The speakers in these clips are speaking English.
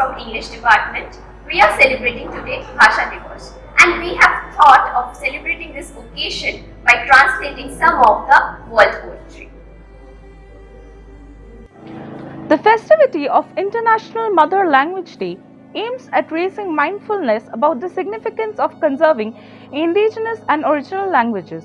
from English department. We are celebrating today Bhasha Divas, and we have thought of celebrating this occasion by translating some of the world poetry. The festivity of International Mother Language Day aims at raising mindfulness about the significance of conserving indigenous and original languages.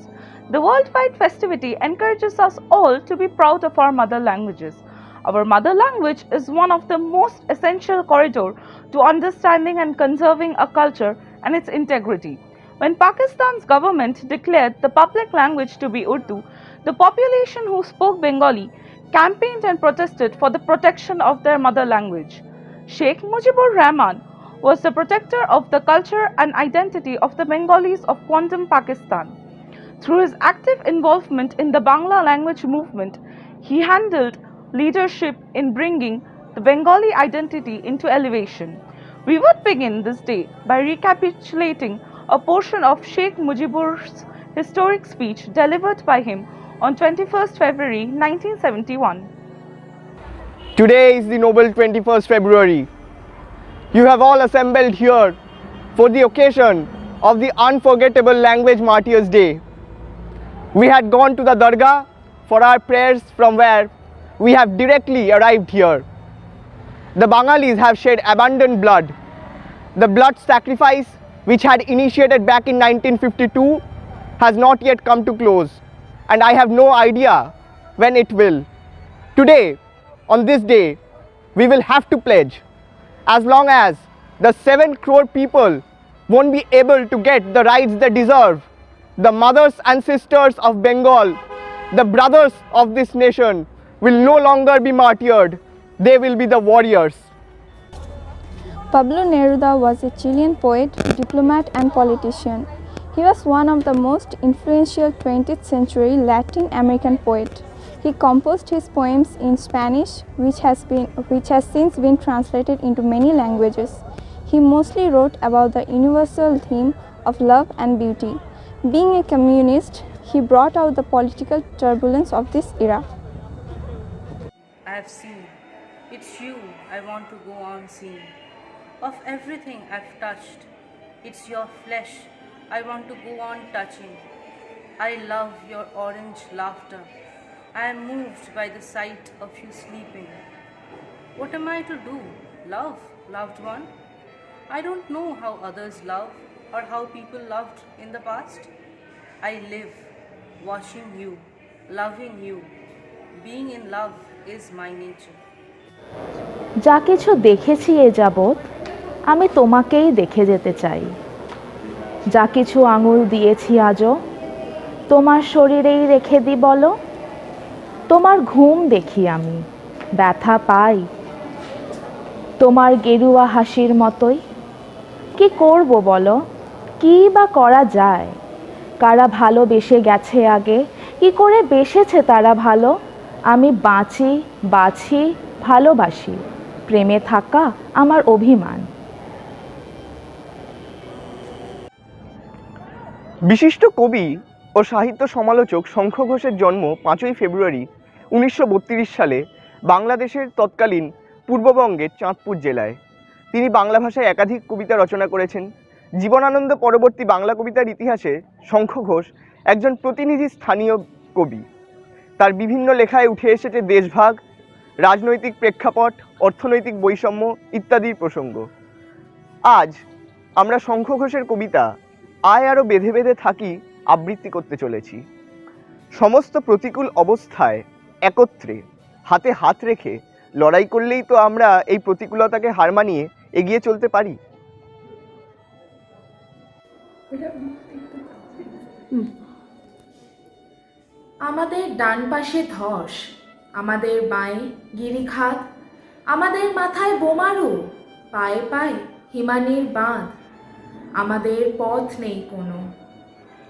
The worldwide festivity encourages us all to be proud of our mother languages. Our mother language is one of the most essential corridor to understanding and conserving a culture and its integrity. When Pakistan's government declared the public language to be Urdu, the population who spoke Bengali campaigned and protested for the protection of their mother language. Sheikh Mujibur Rahman was the protector of the culture and identity of the Bengalis of quantum Pakistan. Through his active involvement in the Bangla language movement, he handled leadership in bringing the Bengali identity into elevation. We would begin this day by recapitulating a portion of Sheikh Mujibur's historic speech delivered by him on 21st February 1971. Today is the noble 21st February. You have all assembled here for the occasion of the unforgettable Language Martyrs Day. We had gone to the Dargah for our prayers, from where we have directly arrived here. The Bengalis have shed abundant blood. The blood sacrifice, which had initiated back in 1952, has not yet come to close, and I have no idea when it will. Today, on this day, we will have to pledge, as long as the 7 crore people won't be able to get the rights they deserve, the mothers and sisters of Bengal, the brothers of this nation, will no longer be martyred. They will be the warriors. Pablo Neruda was a Chilean poet, diplomat and politician. He was one of the most influential 20th century Latin American poet. He composed his poems in Spanish, which has since been translated into many languages. He mostly wrote about the universal theme of love and beauty. Being a communist, he brought out the political turbulence of this era. I have seen, it's you I want to go on seeing. Of everything I've touched, it's your flesh I want to go on touching. I love your orange laughter. I am moved by the sight of you sleeping. What am I to do? Love, loved one? I don't know how others love or how people loved in the past. I live watching you, loving you. Being in love is my nature. যা কিছু দেখেছি এ যাবৎ আমি তোমাকেই দেখে যেতে চাই। যা কিছু আঙুল দিয়েছি আজও তোমার শরীরেই রেখে দি বলো। তোমার ঘুম দেখি আমি, ব্যথা পাই তোমার গেরুয়া হাসির মতোই। কি করব বলো, কি বা করা যায়? কারা ভালোবেসে গেছে আগে, কি করে বেসেছে তারা ভালো। আমি বাঁচি, বাছি, ভালোবাসি, প্রেমে থাকা আমার অভিমান। বিশিষ্ট কবি ও সাহিত্য সমালোচক শঙ্খ ঘোষের জন্ম 5ই ফেব্রুয়ারি 1932 সালে বাংলাদেশের তৎকালীন পূর্ববঙ্গের চাঁদপুর জেলায়। তিনি বাংলা ভাষায় একাধিক কবিতা রচনা করেছেন। জীবনানন্দ পরবর্তী বাংলা কবিতার ইতিহাসে শঙ্খ ঘোষ একজন প্রতিনিধি স্থানীয় কবি। তার বিভিন্ন লেখায় উঠে এসেছে দেশভাগ, রাজনৈতিক প্রেক্ষাপট, অর্থনৈতিক বৈষম্য ইত্যাদির প্রসঙ্গ। আজ আমরা শঙ্খ ঘোষের কবিতা আয় আরও বেঁধে বেঁধে থাকি আবৃত্তি করতে চলেছি। সমস্ত প্রতিকূল অবস্থায় একত্রে হাতে হাত রেখে লড়াই করলেই তো আমরা এই প্রতিকূলতাকে হার মানিয়ে এগিয়ে চলতে পারি। আমাদের ডান পাশে ধস, আমাদের বাঁয়ে গিরিখাত, আমাদের মাথায় বোমারু, পায়ে পায়ে হিমানির বাঁধ। আমাদের পথ নেই কোনো,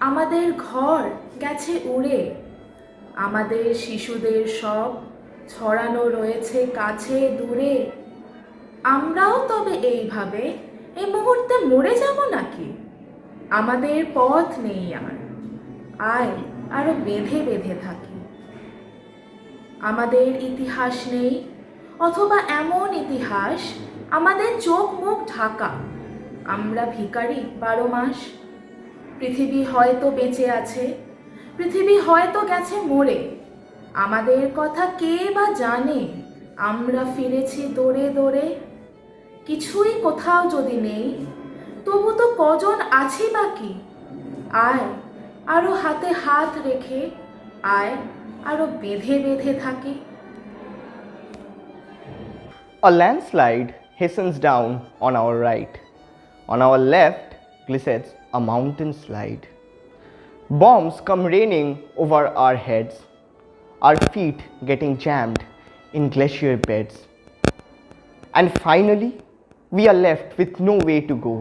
আমাদের ঘর গেছে উড়ে, আমাদের শিশুদের সব ছড়ানো রয়েছে কাছে দূরে। আমরাও তবে এইভাবে এই মুহূর্তে মরে যাব নাকি? আমাদের পথ নেই আর, আয় আরো বেঁধে বেঁধে থাকি। আমাদের ইতিহাস নেই, অথবা এমন ইতিহাস আমাদের চোখ মুখ ঢাকা, আমরা ভিখারি 12 মাস। পৃথিবী হয়তো বেঁচে আছে, পৃথিবী হয়তো গেছে মরে, আমাদের কথা কে বা জানে, আমরা ফিরেছি দৌড়ে দৌড়ে। কিছুই কোথাও যদি নেই, তবু তো কজন আছি বাকি। আয় আরো হাতে হাত রেখে, আয় আরো বেঁধে বেঁধে থাকি। A landslide hastens down on our right. On our left glistens a mountain slide. Bombs come raining over our heads, our feet getting jammed in glacier beds. And finally, we are left with no way to go.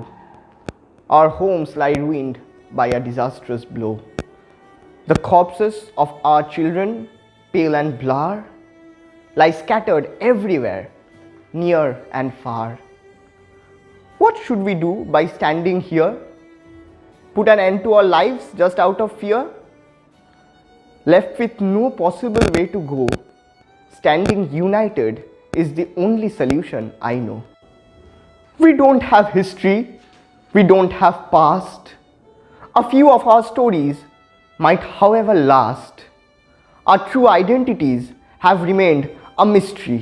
Our homes lie ruined by a disastrous blow. The corpses of our children, pale and blur, lie scattered everywhere, near and far. What should we do by standing here? Put an end to our lives just out of fear? Left with no possible way to go, standing united is the only solution I know. We don't have history, we don't have past. A few of our stories might however last. Our true identities have remained a mystery.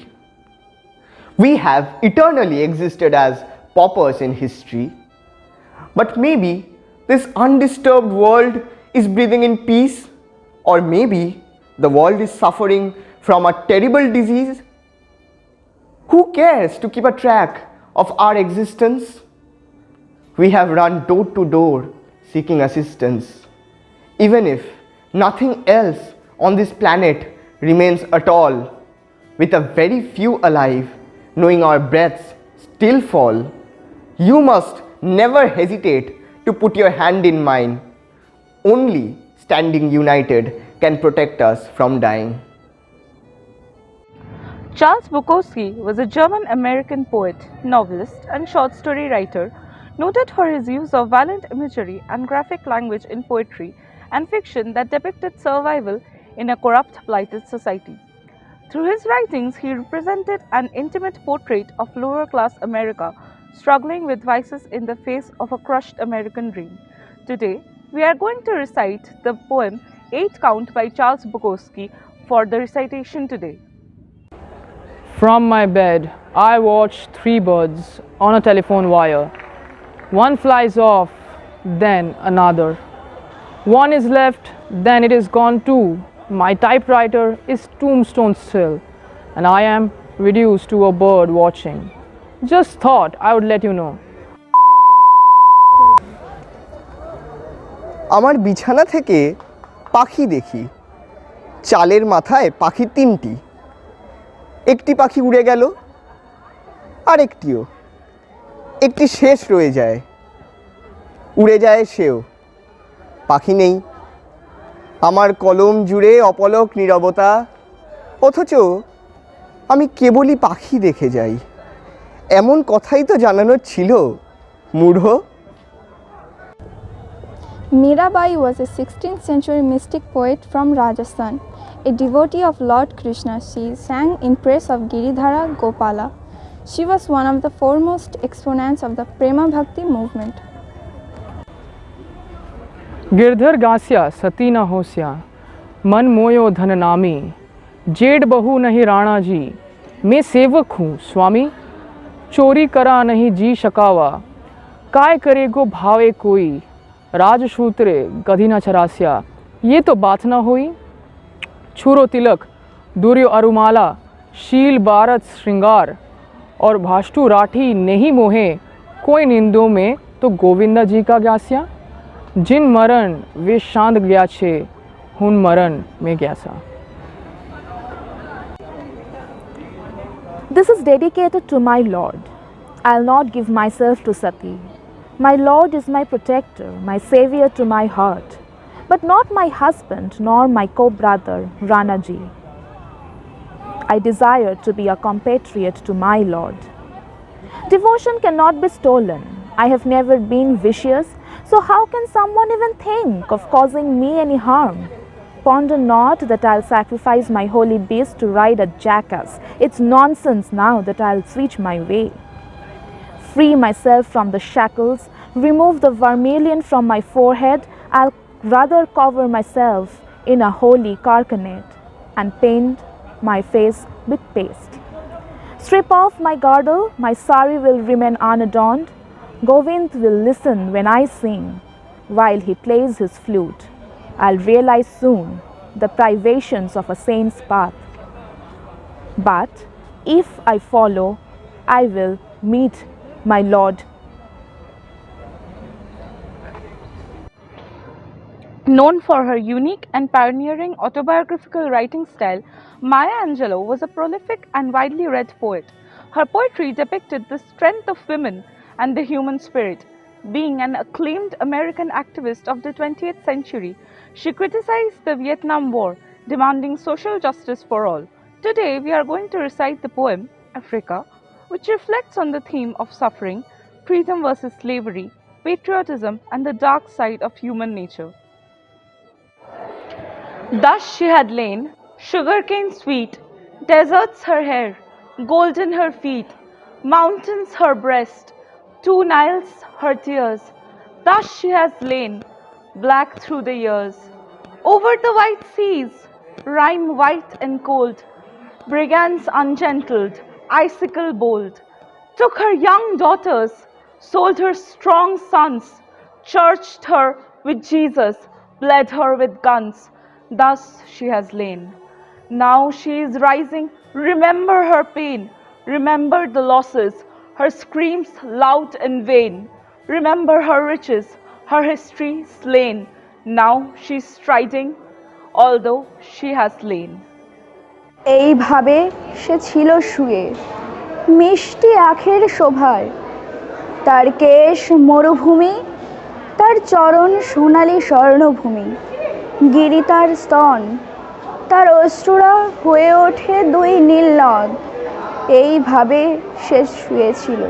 We have eternally existed as paupers in history. But maybe this undisturbed world is breathing in peace, or maybe the world is suffering from a terrible disease. Who cares to keep a track of our existence? We have run door to door seeking assistance. Even if nothing else on this planet remains at all, with a very few alive, knowing our breaths still fall, you must never hesitate to put your hand in mine. Only standing united can protect us from dying. Charles Bukowski was a German-American poet, novelist, and short story writer, noted for his use of violent imagery and graphic language in poetry and fiction that depicted survival in a corrupt, blighted society. Through his writings, he represented an intimate portrait of lower-class America struggling with vices in the face of a crushed American dream. Today, we are going to recite the poem 8 Count by Charles Bukowski for the recitation today. From my bed, I watch 3 birds on a telephone wire. One flies off, then another. One is left, then it is gone too. My typewriter is tombstone still, and I am reduced to a bird watching. Just thought I would let you know. আমার বিছানা থেকে পাখি দেখি, চালের মাথায় পাখি 3টি। একটি পাখি উড়ে গেল, আর একটিও। একটি শেষ রয়ে যায়, উড়ে যায় সেও। পাখি নেই, আমার কলম জুড়ে অপলক নীরবতা, অথচ আমি কেবলই পাখি দেখে যাই। এমন কথাই তো জানানোর ছিল, মূঢ়। Mirabai was a 16th century mystic poet from Rajasthan. A devotee of Lord Krishna, she sang in praise of Giridhara Gopala. She was one of the foremost exponents of the Prema Bhakti movement. Girdhar गास्या सती न होस्या, मन मोयो धन नामी। जेठ बहु नहीं राणा जी, मैं सेवक हूँ स्वामी। चोरी करा नहीं जी शकावा, काय करे गो भावे कोई। राजसूत्रे गधी न चरास्या, ये तो बात न हुई। छुरो तिलक दुर्यो अरुमाला, शील बारत श्रृंगार। और भाष्टु राठी नहीं मोहे, कोई निंदों में तो गोविंदा जी का ग्यास्या। जिन मरण वे शांत गया छे, हुन मरण में ग्यासा। This is dedicated to my Lord. I'll not give myself to Sati. My Lord is my protector, my savior to my heart, but not my husband nor my co-brother Ranaji. I desire to be a compatriot to my Lord. Devotion cannot be stolen. I have never been vicious, so how can someone even think of causing me any harm? Ponder not that I'll sacrifice my holy beast to ride a jackass. It's nonsense now that I'll switch my way. free myself from the shackles, remove the vermilion from my forehead, I'll rather cover myself in a holy carcanet and paint my face with paste. Strip off my girdle, my sari will remain unadorned. Govind will listen when I sing, while he plays his flute. I'll realize soon the privations of a saint's path. But if I follow, I will meet my Lord. Known for her unique and pioneering autobiographical writing style, Maya Angelou was a prolific and widely read poet. Her poetry depicted the strength of women and the human spirit. Being an acclaimed American activist of the 20th century, she criticized the Vietnam War, demanding social justice for all. Today, we are going to recite the poem, Africa, which reflects on the theme of suffering, freedom versus slavery, patriotism, and the dark side of human nature. Thus she had lain, sugarcane sweet, deserts her hair, golden her feet, mountains her breast, 2 Niles her tears. Thus she has lain, black through the years. Over the white seas, rime white and cold, brigands ungentled, icicle bold, took her young daughters, sold her strong sons, churched her with Jesus, bled her with guns. Thus she has lain. Now she is rising. Remember her pain. Remember the losses, her screams loud and vain. Remember her riches, her history slain. Now she is striding, although she has lain. এইভাবে সে ছিল শুয়ে মিষ্টি আখের শোভায় তার কেশ মরুভূমি তার চরণ সোনালি স্বর্ণভূমি গিরি তার স্তন তার অশ্রুরা হয়ে ওঠে 2 নীল নদ এইভাবে সে শুয়েছিল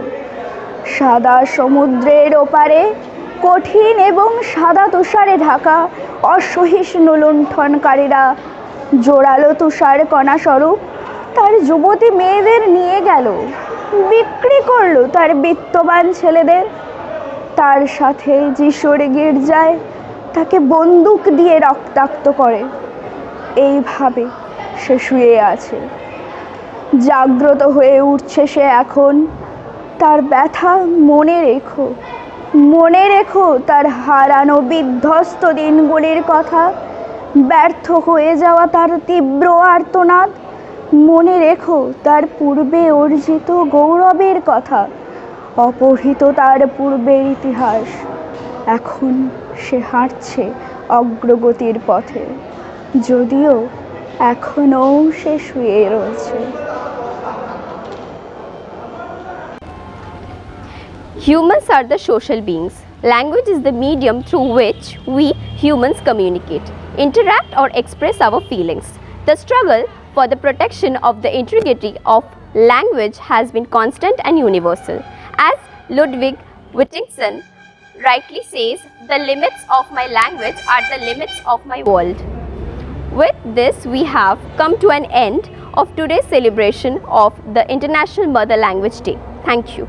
সাদা সমুদ্রের ওপারে কঠিন এবং সাদা তুষারে ঢাকা অসহিষ্ণু লুণ্ঠনকারীরা জোরালো তুষার কণা স্বরূপ তার যুবতী মেয়েদের নিয়ে গেল বিক্রি করলো তার বিত্তবান ছেলেদের তার সাথে যিশুর গির্জায় তাকে বন্দুক দিয়ে রক্তাক্ত করে এইভাবে সে শুয়ে আছে জাগ্রত হয়ে উঠছে সে এখন তার ব্যথা মনে রেখো তার হারানো বিধ্বস্ত দিনগুলির কথা ব্যর্থ হয়ে যাওয়া তার তীব্র আর্তনাদ মনে রেখো তার পূর্বে অর্জিত গৌরবের কথা অপহৃত তার পূর্বের ইতিহাস এখন সে হাঁটছে অগ্রগতির পথে যদিও এখনও সে শুয়ে রয়েছে Humans are the social beings. Language is the medium through which we humans communicate, interact, or express our feelings. The struggle for the protection of the integrity of language has been constant and universal. As Ludwig Wittgenstein rightly says, the limits of my language are the limits of my world. With this, we have come to an end of today's celebration of the International Mother Language Day. Thank you.